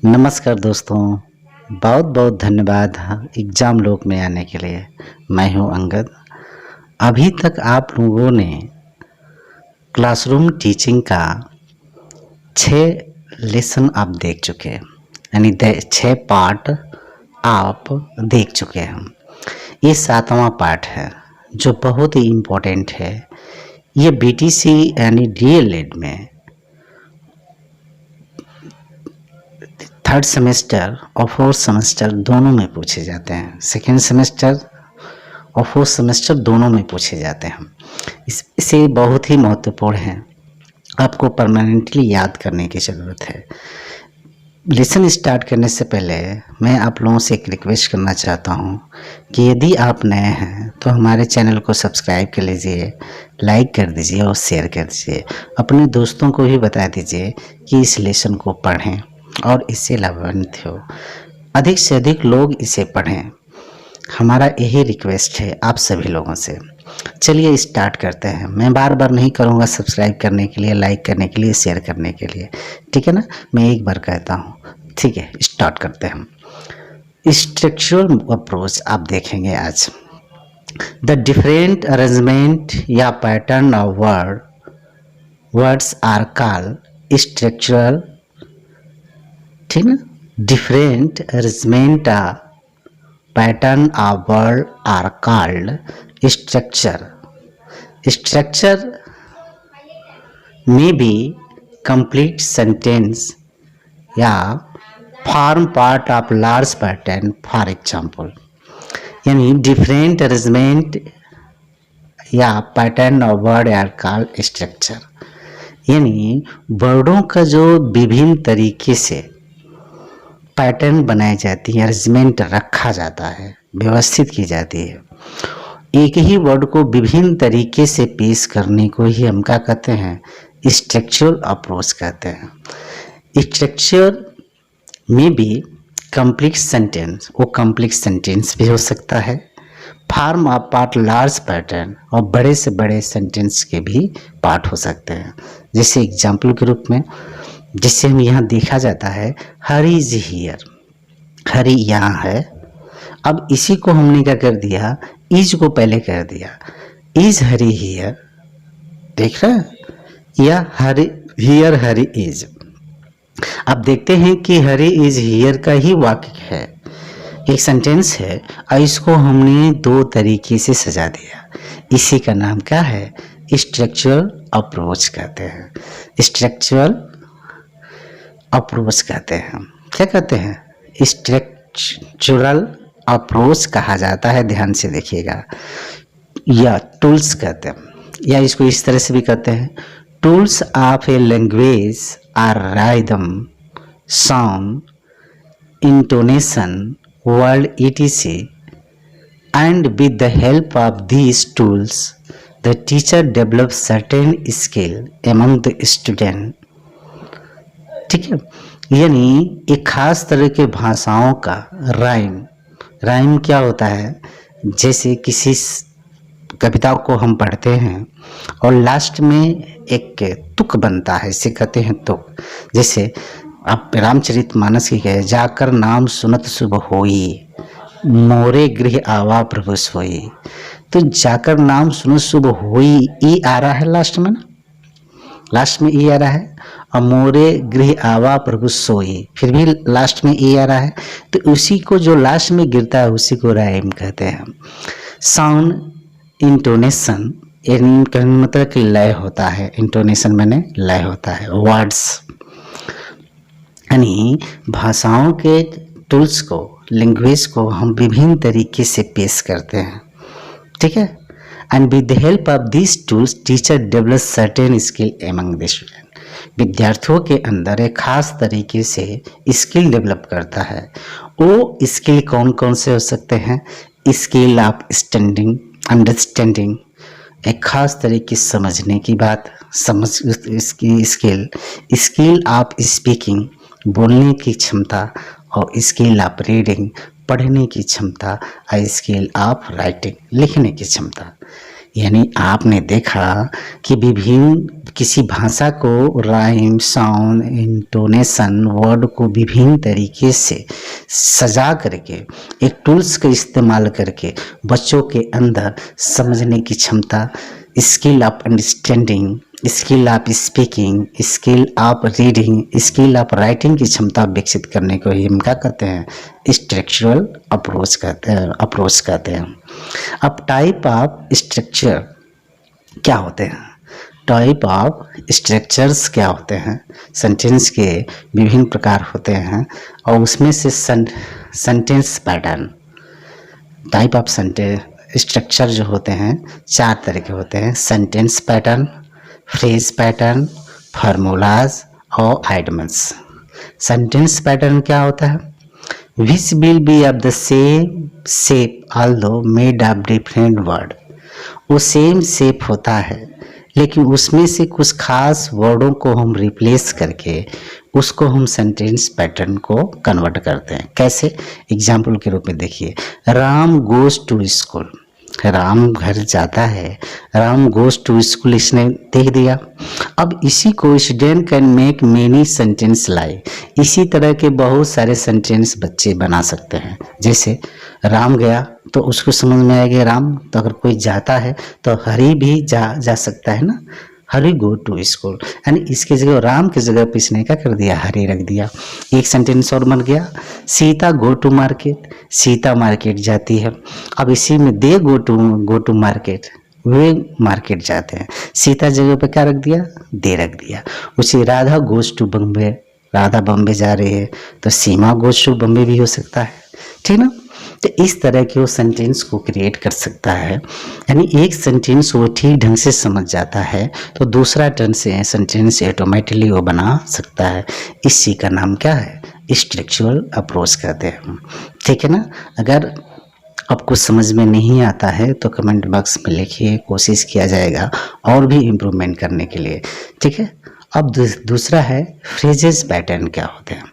नमस्कार दोस्तों, बहुत बहुत धन्यवाद एग्ज़ाम लोक में आने के लिए। मैं हूं अंगद। अभी तक आप लोगों ने क्लासरूम टीचिंग का 6 लेसन आप देख चुके हैं, यानी 6 पार्ट आप देख चुके हैं। ये 7वां पार्ट है जो बहुत ही इम्पोर्टेंट है। ये बीटीसी यानी डीएलएड में 3rd सेमेस्टर और 4th सेमेस्टर दोनों में पूछे जाते हैं। 2nd सेमेस्टर और 4th सेमेस्टर दोनों में पूछे जाते हैं। इसे बहुत ही महत्वपूर्ण है, आपको परमानेंटली याद करने की ज़रूरत है। लेसन स्टार्ट करने से पहले मैं आप लोगों से एक रिक्वेस्ट करना चाहता हूं कि यदि आप नए हैं तो हमारे चैनल को सब्सक्राइब कर लीजिए, लाइक कर दीजिए और शेयर कर दीजिए। अपने दोस्तों को भी बता दीजिए कि इस लेसन को पढ़ें और इससे लाभान्वित हो। अधिक से अधिक लोग इसे पढ़ें, हमारा यही रिक्वेस्ट है आप सभी लोगों से। चलिए स्टार्ट करते हैं। मैं बार बार नहीं करूँगा सब्सक्राइब करने के लिए, लाइक करने के लिए, शेयर करने के लिए, ठीक है ना। मैं एक बार कहता हूँ, ठीक है। स्टार्ट करते हैं। स्ट्रक्चरल अप्रोच आप देखेंगे आज। द डिफरेंट अरेंजमेंट या pattern of words are called structural, ठीक ना। Different arrangement pattern of word are called structure. Structure may be complete sentence या form part of large pattern. For example, यानी different arrangement या pattern of word are called structure, यानी वर्डों का जो विभिन्न तरीके से पैटर्न बनाई जाती है, अरेंजमेंट रखा जाता है, व्यवस्थित की जाती है। एक ही वर्ड को विभिन्न तरीके से पेश करने को ही हम क्या कहते हैं? स्ट्रक्चरल अप्रोच कहते हैं। स्ट्रक्चर में भी कंप्लीट सेंटेंस, वो कंप्लीट सेंटेंस भी हो सकता है। Form of part large pattern, और बड़े से बड़े सेंटेंस के भी पार्ट हो सकते हैं। जैसे एग्जाम्पल के रूप में, जिससे हम यहाँ देखा जाता है हरी इज हियर, हरी यहाँ है। अब इसी को हमने क्या कर दिया, इज को पहले कर दिया। इज हरी हियर, देख रहे हैं, या हरी हियर हरी इज। अब देखते हैं कि हरी इज हियर का ही वाक्य है, एक सेंटेंस है, और इसको हमने 2 तरीके से सजा दिया। इसी का नाम क्या है? स्ट्रक्चरल अप्रोच कहते हैं। स्ट्रक्चरल अप्रोच कहते हैं। क्या कहते हैं? स्ट्रक्चरल अप्रोच कहा जाता है। ध्यान से देखिएगा। या टूल्स कहते हैं, या इसको इस तरह से भी कहते हैं, tools of a language are rhythm, sound, intonation, word etc, and with the help of these tools the teacher develops certain skill among the student। ठीक है, यानी एक खास तरह के भाषाओं का राइम क्या होता है? जैसे किसी कविता को हम पढ़ते हैं और लास्ट में एक तुक बनता है, इसे कहते हैं तुक। जैसे आप रामचरितमानस की कहे, जाकर नाम सुनत शुभ होई, मोरे गृह आवा प्रभु सोई। तो जाकर नाम सुनत शुभ होई, ई आ रहा है लास्ट में ना, लास्ट में ई आ रहा है। और मोरे गृह आवा प्रभु सोई, फिर भी लास्ट में ई आ रहा है। तो उसी को जो लास्ट में गिरता है उसी को राइम कहते हैं। साउंड, इंटोनेशन, मतलब कि लय होता है। इंटोनेशन मैंने लय होता है। वर्ड्स, यानी भाषाओं के टूल्स को, लैंग्वेज को हम विभिन्न तरीके से पेश करते हैं, ठीक है। And with the help of this tools teacher develop certain skill among the student. विद्यार्थियों के अंदर एक खास तरीके से स्किल डेवलप करता है। वो स्किल कौन कौन से हो सकते हैं? स्किल ऑफ स्टैंडिंग, अंडरस्टैंडिंग, एक खास तरीके से समझने की बात, समझ इसकी स्किल ऑफ स्पीकिंग, बोलने की क्षमता, और स्किल ऑफ रीडिंग, पढ़ने की क्षमता, और स्किल ऑफ राइटिंग, लिखने की क्षमता। यानी आपने देखा कि विभिन्न किसी भाषा को राइम, साउंड, इंटोनेशन, वर्ड को विभिन्न तरीके से सजा करके एक टूल्स का इस्तेमाल करके बच्चों के अंदर समझने की क्षमता, skill of understanding, skill of speaking, skill of reading, skill of writing की क्षमता विकसित करने को ही हम क्या कहते हैं, स्ट्रक्चरल अप्रोच कहते हैं। अब टाइप ऑफ स्ट्रक्चर क्या होते हैं, टाइप ऑफ स्ट्रक्चर्स क्या होते हैं, सेंटेंस के विभिन्न प्रकार होते हैं और उसमें से sentence pattern, type of sentence structure जो होते हैं 4 तरह के होते हैं, sentence pattern, phrase pattern, formulas और आइडमस। सेंटेंस पैटर्न क्या होता है, which will be of the same shape although made of different word. वो सेम शेप होता है लेकिन उसमें से कुछ खास वर्डों को हम रिप्लेस करके उसको हम सेंटेंस पैटर्न को कन्वर्ट करते हैं। कैसे, एग्जाम्पल के रूप में देखिए, Ram goes to school, Ram घर जाता है, राम गोज टू स्कूल इसने देख दिया। अब इसी को student can make many sentence like, इसी तरह के बहुत सारे सेंटेंस बच्चे बना सकते हैं। जैसे राम गया तो उसको समझ में आएगा राम, तो अगर कोई जाता है तो हरी भी जा सकता है ना, हरी गो टू स्कूल, यानी इसके जगह राम की जगह पे इसने क्या कर दिया, हरी रख दिया। एक सेंटेंस और बन गया, Sita go to market, Sita market जाती है। अब इसी में दे गो टू मार्केट, वे मार्केट जाते हैं, सीता जगह पे क्या रख दिया, दे रख दिया। उसी राधा गोज टू बम्बे, राधा बम्बे जा रही है तो सीमा गोज टू बम्बे भी हो सकता है, ठीक ना। तो इस तरह के वो सेंटेंस को क्रिएट कर सकता है, यानी एक सेंटेंस वो ठीक ढंग से समझ जाता है तो दूसरा टर्न से सेंटेंस ऑटोमेटिकली वो बना सकता है। इसी का नाम क्या है, स्ट्रक्चरल अप्रोच कहते हैं, ठीक है ना। अगर आपको समझ में नहीं आता है तो कमेंट बॉक्स में लिखिए, कोशिश किया जाएगा और भी इम्प्रूवमेंट करने के लिए, ठीक है। अब दूसरा है फ्रेजेस पैटर्न क्या होते हैं।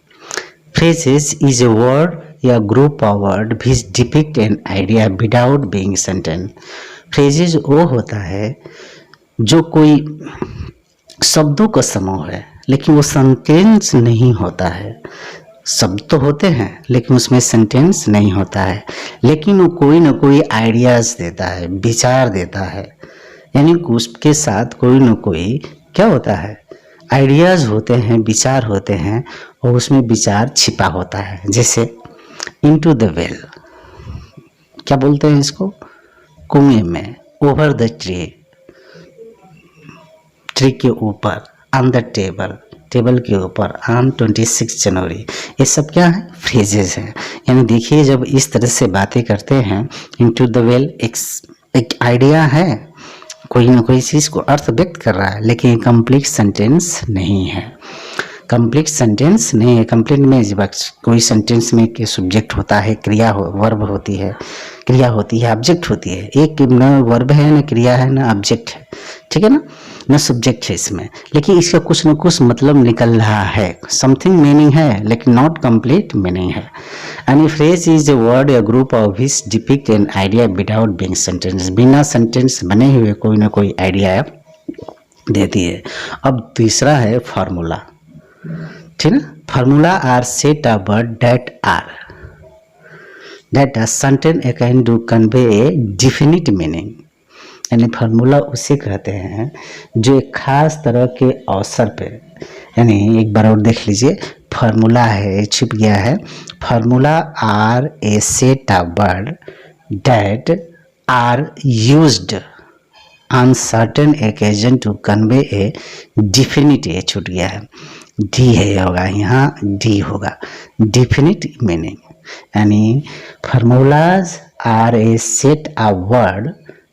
फ्रेजेस इज ए वर्ड या group of word which depict an idea without being sentence. Phrases वो होता है जो कोई शब्दों का समूह है लेकिन वो सेंटेंस नहीं होता है। शब्द तो होते हैं लेकिन उसमें सेंटेंस नहीं होता है, लेकिन वो कोई ना कोई आइडियाज देता है, विचार देता है, यानी उसके साथ कोई ना कोई क्या होता है, आइडियाज होते हैं, विचार होते हैं और उसमें विचार छिपा होता है। जैसे इनटू द वेल, क्या बोलते हैं इसको, कुएं में, ओवर द ट्री, ट्री के ऊपर, ऑन द टेबल, टेबल के ऊपर, ऑन 26 जनवरी, ये सब क्या है, फ्रेजेस हैं। यानी देखिए जब इस तरह से बातें करते हैं, इनटू द वेल एक आइडिया है, कोई ना कोई चीज़ को अर्थ व्यक्त कर रहा है लेकिन कंप्लीट सेंटेंस नहीं है, कंप्लीट सेंटेंस नहीं है। कंप्लीट में जब कोई सेंटेंस में के सब्जेक्ट होता है, क्रिया वर्ब होती है, क्रिया होती है, ऑब्जेक्ट होती है, एक न वर्ब है न क्रिया है न ऑब्जेक्ट है, ठीक है ना, न सब्जेक्ट है इसमें, लेकिन इसका कुछ न कुछ मतलब निकल रहा है, समथिंग मीनिंग है लेकिन नॉट कंप्लीट मीनिंग है। Any phrase is a word या group of which depict an idea without being sentence, बिना सेंटेंस बने हुए कोई ना कोई आइडिया देती है। अब तीसरा है फार्मूला, ठीक है। Formula are set of word that are certain can do convey a definite meaning, यानी फार्मूला उसे कहते हैं जो एक खास तरह के अवसर पे, यानी एक बार और देख लीजिए, फार्मूला है, छिप गया है, formula are a set of word that are used on certain occasion to convey a definite, ये छूट गया है, डी है होगा यहाँ, डी होगा, डिफिनिट मीनिंग। यानी formulas are a set of word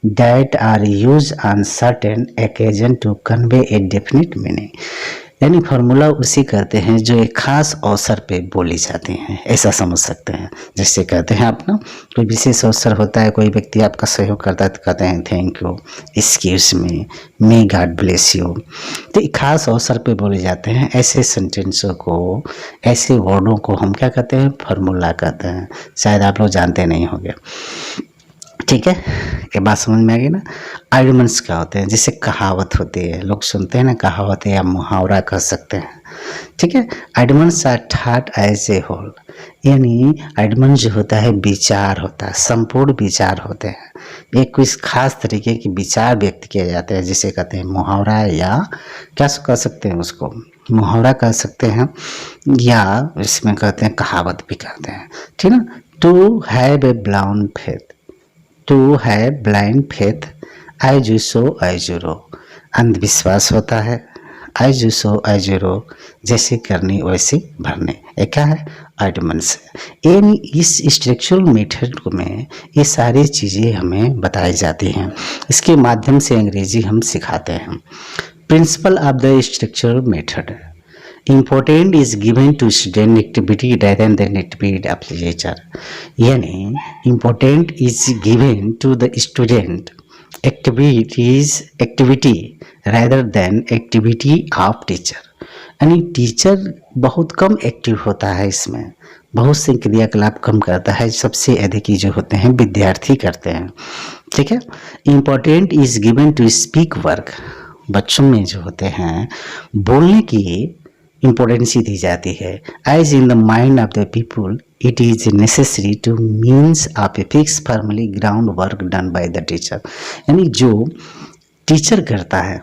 that are use on certain occasion to convey a definite meaning, यानी फार्मूला उसी कहते हैं जो एक खास अवसर पे बोली जाती हैं, ऐसा समझ सकते हैं। जैसे कहते हैं आप ना, कोई विशेष अवसर होता है, कोई व्यक्ति आपका सहयोग करता है तो कहते हैं thank you, excuse me, may God bless you, तो एक खास अवसर पे बोले जाते हैं। ऐसे सेंटेंसों को, ऐसे वर्डों को हम क्या कहते हैं, फार्मूला कहते हैं, शायद आप लोग जानते नहीं होंगे। ठीक है, ये बात समझ में आ गई ना। आर्गुमेंट्स क्या होते हैं, जैसे कहावत होती है, लोग सुनते हैं ना, कहावत है या मुहावरा कह सकते हैं। ठीक है, arguments are thought as a whole, यानी आर्गुमेंट जो होता है विचार होता है, संपूर्ण विचार होते हैं। एक कुछ खास तरीके के विचार व्यक्त किए जाते हैं, जिसे कहते हैं मुहावरा, या क्या कह सकते हैं उसको, मुहावरा कह सकते हैं, या इसमें कहते हैं कहावत भी कहते हैं। ठीक है ना। To have a blind faith, to have blind faith, I जू सो आई जू रो, अंधविश्वास होता है, आई जू सो आई जू रो, जैसे करनी वैसे भरने। एक क्या है, आर्गुमेंट्स है। इन इस स्ट्रक्चरल मेथड में ये सारी चीज़ें हमें बताई जाती हैं, इसके माध्यम से अंग्रेजी हम सिखाते हैं। Principle of the structural method, important is given to student activity rather than activity of literature, यानी important is given to the student activity rather than activity of teacher, यानी टीचर बहुत कम एक्टिव होता है, इसमें बहुत से क्रियाकलाप कम करता है, सबसे अधिक जो होते हैं विद्यार्थी करते हैं। ठीक है, important is given to speak work, बच्चों में जो होते हैं बोलने की इम्पोर्टेंसी दी जाती है। As in the mind of the people it is necessary to means of a fix formally ground work done by the teacher, यानी जो टीचर करता है,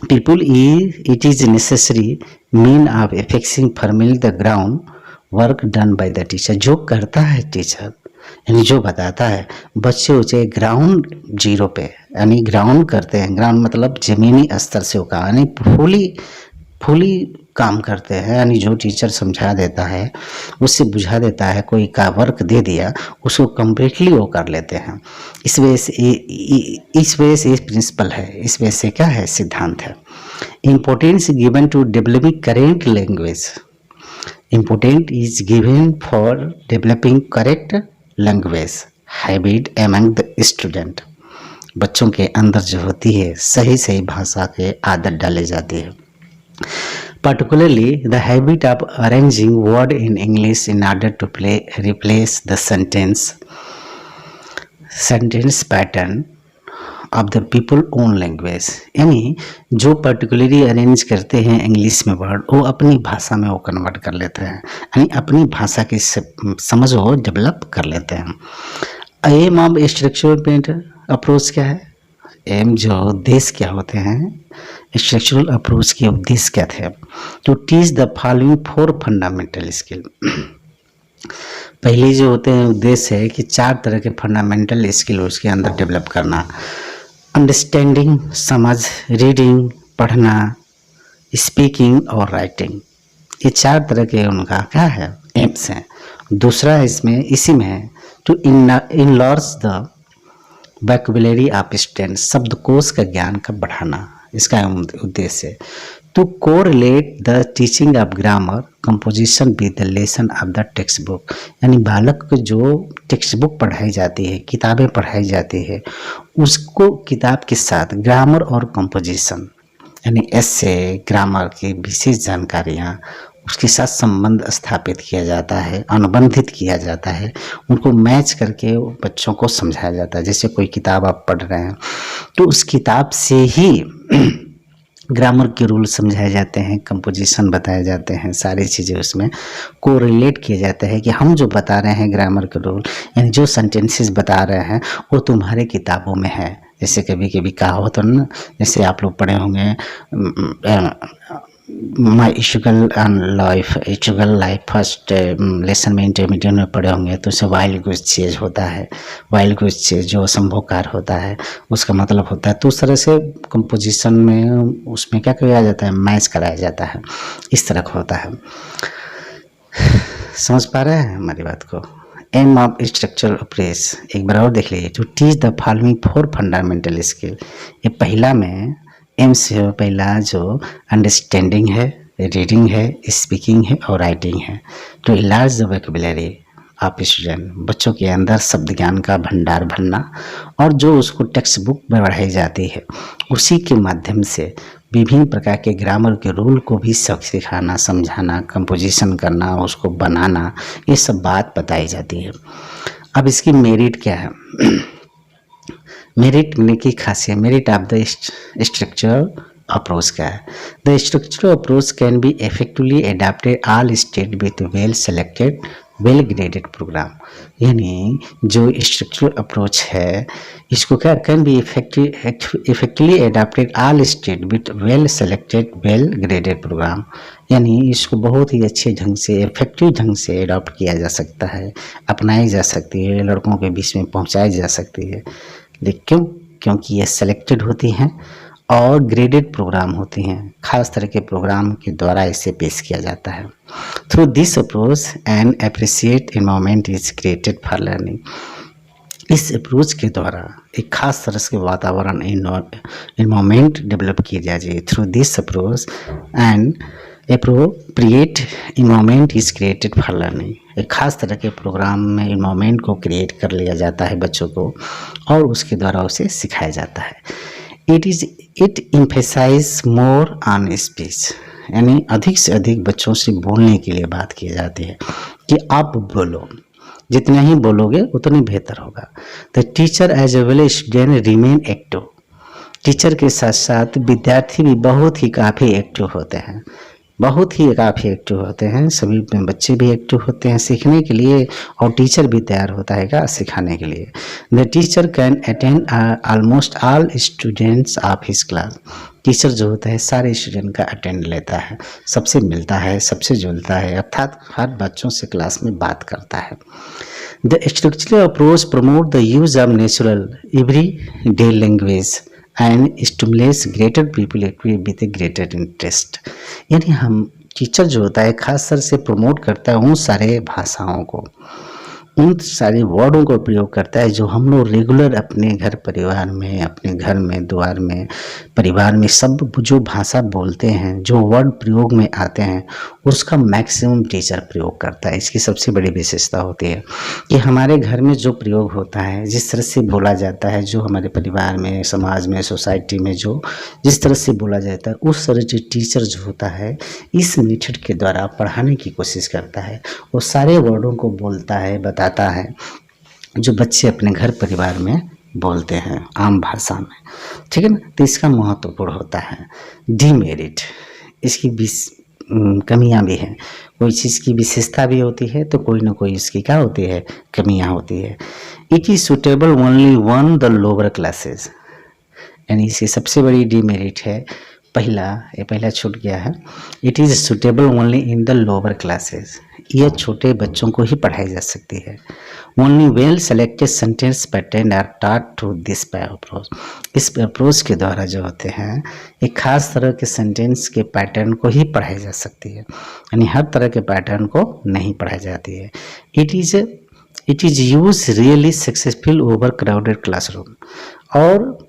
people it is necessary mean of a fixing formally the ground work done by the teacher, जो करता है teacher, यानी जो बताता है, बच्चे उसे ग्राउंड जीरो पे, यानी ग्राउंड करते हैं, ग्राउंड मतलब जमीनी स्तर से होगा, यानी फुली काम करते हैं, यानी जो टीचर समझा देता है, उससे बुझा देता है, कोई का वर्क दे दिया उसको कम्प्लीटली वो कर लेते हैं। इस वजह से ये प्रिंसिपल है, इस वजह से क्या है, सिद्धांत है। Importance given to developing current language, important is given for developing correct language habit among the student, बच्चों के अंदर जो होती है सही भाषा के आदत डाली जाती है। Particularly the habit of arranging word in English in order to replace the sentence pattern of the people own language, यानी जो पर्टिकुलरली अरेंज करते हैं इंग्लिश में वर्ड, वो अपनी भाषा में वो कन्वर्ट कर लेते हैं, यानी अपनी भाषा की समझ वो डेवलप कर लेते हैं। एम ऑफ स्ट्रक्चरल अप्रोच क्या है, एम जो उद्देश्य क्या होते हैं, स्ट्रक्चरल अप्रोच के उद्देश्य क्या थे, to teach the following 4 fundamental skill. पहले जो होते हैं उद्देश्य है कि 4 तरह के फंडामेंटल स्किल उसके अंदर डेवलप करना, अंडरस्टैंडिंग समझ, रीडिंग पढ़ना, स्पीकिंग और राइटिंग, ये 4 तरह के उनका क्या है, एम्स हैं। दूसरा इसमें इसी में है to enlarge the vocabulary of student, शब्दकोश का ज्ञान का बढ़ाना, इसका उद्देश्य है। To correlate the teaching of grammar composition with the lesson of the text book, यानी बालक को जो टेक्स्ट बुक पढ़ाई जाती है, किताबें पढ़ाई जाती है, उसको किताब के साथ ग्रामर और कंपोजिशन, यानी ऐसे ग्रामर की विशेष जानकारियाँ उसके साथ संबंध स्थापित किया जाता है, अनुबंधित किया जाता है, उनको मैच करके बच्चों को समझाया जाता है। जैसे कोई किताब आप पढ़ रहे हैं तो उस किताब से ही ग्रामर के रूल समझाए जाते हैं, कंपोजिशन बताए जाते हैं, सारी चीज़ें उसमें को रिलेट किए जाते हैं कि हम जो बता रहे हैं ग्रामर के रूल, यानी जो सेंटेंसेस बता रहे हैं वो तुम्हारे किताबों में है। जैसे कभी कभी कहा हो तो ना, जैसे आप लोग पढ़े होंगे माई इशुगल लाइफ फर्स्ट लेसन में इंटरमीडिएट में पढ़े होंगे, तो उससे वाइल्ड गुज चेज होता है, वाइल्ड गुज चेज जो असंभवकार होता है उसका मतलब होता है। तो उस तरह से कंपोजिशन में उसमें क्या किया जाता है, मैच कराया जाता है, इस तरह का होता है। समझ पा रहे हैं हमारी बात को। एम ऑफ स्ट्रक्चरल अप्रोच एक बार और देख लीजिए, to teach the following 4 fundamental skill. ये पहला में एम से पहला जो अंडरस्टैंडिंग है, रीडिंग है, स्पीकिंग है और राइटिंग है। To enlarge the vocabulary of student, बच्चों के अंदर शब्द ज्ञान का भंडार भरना, और जो उसको टेक्स्ट बुक में पढ़ाई जाती है उसी के माध्यम से विभिन्न प्रकार के ग्रामर के रूल को भी सिखाना, समझाना, कंपोजिशन करना, उसको बनाना, ये सब बात बताई जाती है। अब इसकी मेरिट क्या है, मेरिट मिलने की खासियत, merit of the structural approach का है। The structural approach can be effectively adapted all state with well selected well graded programme. यानी जो स्ट्रक्चरल अप्रोच है इसको क्या can be effectively adapted all state with well selected well graded programme. यानी इसको बहुत ही अच्छे ढंग से इफेक्टिव ढंग से अडॉप्ट किया जा सकता है, अपनाई जा सकती है, लड़कों के बीच में पहुंचाई जा सकती है। लेकिन क्योंकि ये सेलेक्टेड होती हैं और ग्रेडेड प्रोग्राम होती हैं, खास तरह के प्रोग्राम के द्वारा इसे पेश किया जाता है। Through this approach N appreciate environment is created for learning. इस अप्रोच के द्वारा एक खास तरह के वातावरण एनवायरनमेंट डेवलप किया जाए। Through this approach and appropriate environment is created for learning. एक खास तरह के प्रोग्राम में इन्वायरमेंट को क्रिएट कर लिया जाता है बच्चों को और उसके द्वारा उसे सिखाया जाता है। It emphasize more on speech. यानी अधिक से अधिक बच्चों से बोलने के लिए बात की जाती है कि आप बोलो, जितना ही बोलोगे उतनी बेहतर होगा। The teacher as a well student remain active. Teacher के साथ साथ विद्यार्थी भी बहुत ही काफ़ी एक्टिव होते हैं, बहुत ही काफ़ी एक्टिव होते हैं। सभी बच्चे भी एक्टिव होते हैं सीखने के लिए और टीचर भी तैयार होता है क्या सिखाने के लिए। The teacher can attend almost all students of his class. Teacher जो होता है सारे स्टूडेंट का अटेंड लेता है, सबसे मिलता है, सबसे जुलता है, अर्थात हर बच्चों से क्लास में बात करता है। The structural approach promote the use of natural every day language and stimulates greater people with greater interest. यानी हम टीचर जो होता है खास तरह से प्रमोट करता है उन सारे भाषाओं को, उन सारे वर्डों को प्रयोग करता है जो हम लोग रेगुलर अपने घर परिवार में, अपने घर में, द्वार में, परिवार में सब जो भाषा बोलते हैं, जो वर्ड प्रयोग में आते हैं उसका मैक्सिमम टीचर प्रयोग करता है। इसकी सबसे बड़ी विशेषता होती है कि हमारे घर में जो प्रयोग होता है, जिस तरह से बोला जाता है, जो हमारे परिवार में, समाज में, सोसाइटी में जो जिस तरह से बोला जाता है उस तरह से टीचर जो होता है इस मेथड के द्वारा पढ़ाने की कोशिश करता है। वो सारे वर्डों को बोलता है, बताता है जो बच्चे अपने घर परिवार में बोलते हैं आम भाषा में, ठीक है ना। तो इसका महत्वपूर्ण होता है। डीमेरिट, इसकी कमियां भी हैं। कोई चीज़ की विशेषता भी होती है तो कोई ना कोई इसकी क्या होती है, कमियां होती है। It is suitable only one the lower classes. यानी इसकी सबसे बड़ी डीमेरिट है, पहला छूट गया है। It is suitable only in the lower classes. यह छोटे बच्चों को ही पढ़ाई जा सकती है। Only well selected sentence pattern are taught through this approach. इस अप्रोच के द्वारा जो होते हैं एक खास तरह के सेंटेंस के पैटर्न को ही पढ़ाई जा सकती है, यानी हर तरह के पैटर्न को नहीं पढ़ाई जाती है। It is use really successful over crowded classroom. और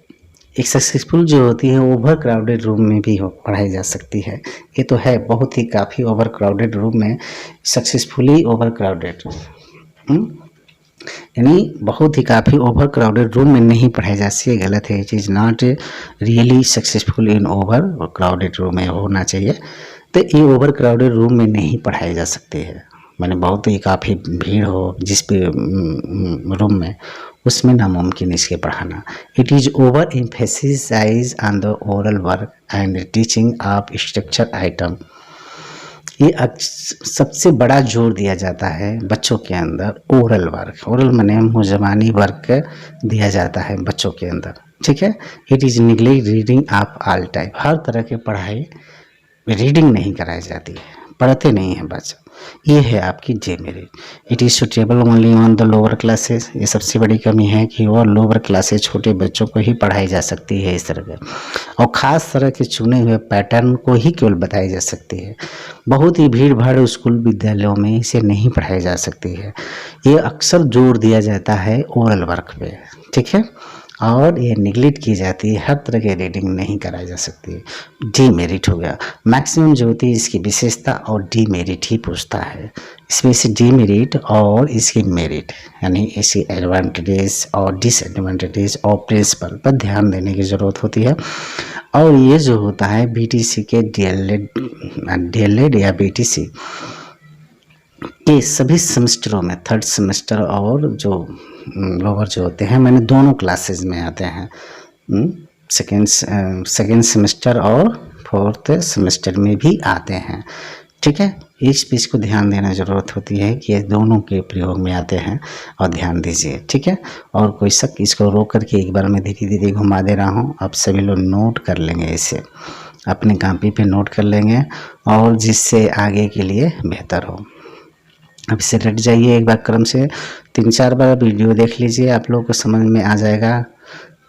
एक सक्सेसफुल जो होती है ओवर क्राउडेड रूम में भी पढ़ाई जा सकती है। ये तो है बहुत ही काफ़ी ओवर क्राउडेड रूम में सक्सेसफुली ओवर क्राउडेड, यानी बहुत ही काफ़ी ओवर क्राउडेड रूम में नहीं पढ़ाई जा सकती है, गलत है। It is not really successful in over crowded room में होना चाहिए। तो ये ओवर क्राउडेड रूम में नहीं पढ़ाई जा सकती है, मैंने बहुत ही काफ़ी भीड़ हो जिस पे रूम में, उसमें नामुमकिन इसके पढ़ाना। It is over emphasize on the oral work and teaching of structure item. ये सबसे बड़ा जोर दिया जाता है बच्चों के अंदर ओरल वर्क। ओरल माने मुँह ज़बानी वर्क दिया जाता है बच्चों के अंदर, ठीक है। It is neglect reading of all type. हर तरह की पढ़ाई रीडिंग नहीं कराई जाती है, पढ़ते नहीं हैं बच्चे। ये है आपकी demerit. It is suitable only on the lower classes. ये सबसे बड़ी कमी है कि वो लोअर क्लासेस छोटे बच्चों को ही पढ़ाई जा सकती है इस तरह के, और ख़ास तरह के चुने हुए पैटर्न को ही केवल बताई जा सकती है। बहुत ही भीड़ भाड़ स्कूल विद्यालयों में इसे नहीं पढ़ाई जा सकती है। ये अक्सर जोर दिया जाता है ओरल वर्क पे, ठीक है, और ये निगलेक्ट की जाती है, हर तरह की रीडिंग नहीं कराई जा सकती। डीमेरिट हो गया। मैक्सिमम जो होती है इसकी विशेषता और डीमेरिट ही पूछता है। इसमें से डीमेरिट और इसकी मेरिट, यानी इसकी एडवांटेजेस और डिसएडवांटेजेस और प्रिंसिपल पर ध्यान देने की ज़रूरत होती है। और ये जो होता है बीटीसी के डीएलएड या बीटीसी के सभी सेमेस्टरों में, थर्ड सेमेस्टर और जो लोअर जो होते हैं, मैंने दोनों क्लासेस में आते हैं, सेकेंड सेमेस्टर और फोर्थ सेमेस्टर में भी आते हैं। ठीक है, इस चीज़ को ध्यान देना ज़रूरत होती है कि ये दोनों के प्रयोग में आते हैं और ध्यान दीजिए। ठीक है, और कोई शक, इसको रोक करके एक बार मैं धीरे धीरे घुमा दे रहा हूँ, आप सभी लोग नोट कर लेंगे, इसे अपनी कॉपी पे नोट कर लेंगे और जिससे आगे के लिए बेहतर हो। अब इसे रट जाइए एक बार क्रम से, 3-4 बार वीडियो देख लीजिए, आप लोगों को समझ में आ जाएगा,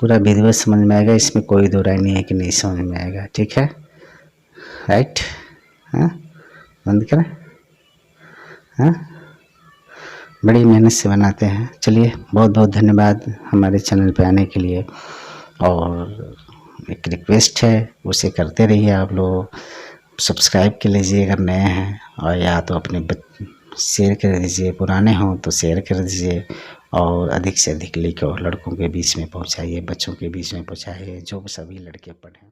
पूरा वीडियो समझ में आएगा, इसमें कोई दो राय नहीं है कि नहीं समझ में आएगा। ठीक है, राइट। हाँ, बंद करें। हाँ, बड़ी मेहनत से बनाते हैं। चलिए, बहुत बहुत धन्यवाद हमारे चैनल पे आने के लिए, और एक रिक्वेस्ट है, उसे करते रहिए आप लोग, सब्सक्राइब कर लीजिए अगर नए हैं, और या तो अपने शेयर कर दीजिए, पुराने हों तो शेयर कर दीजिए, और अधिक से अधिक लिखो, लड़कों के बीच में पहुंचाइए, बच्चों के बीच में पहुंचाइए, जो सभी लड़के पढ़ें।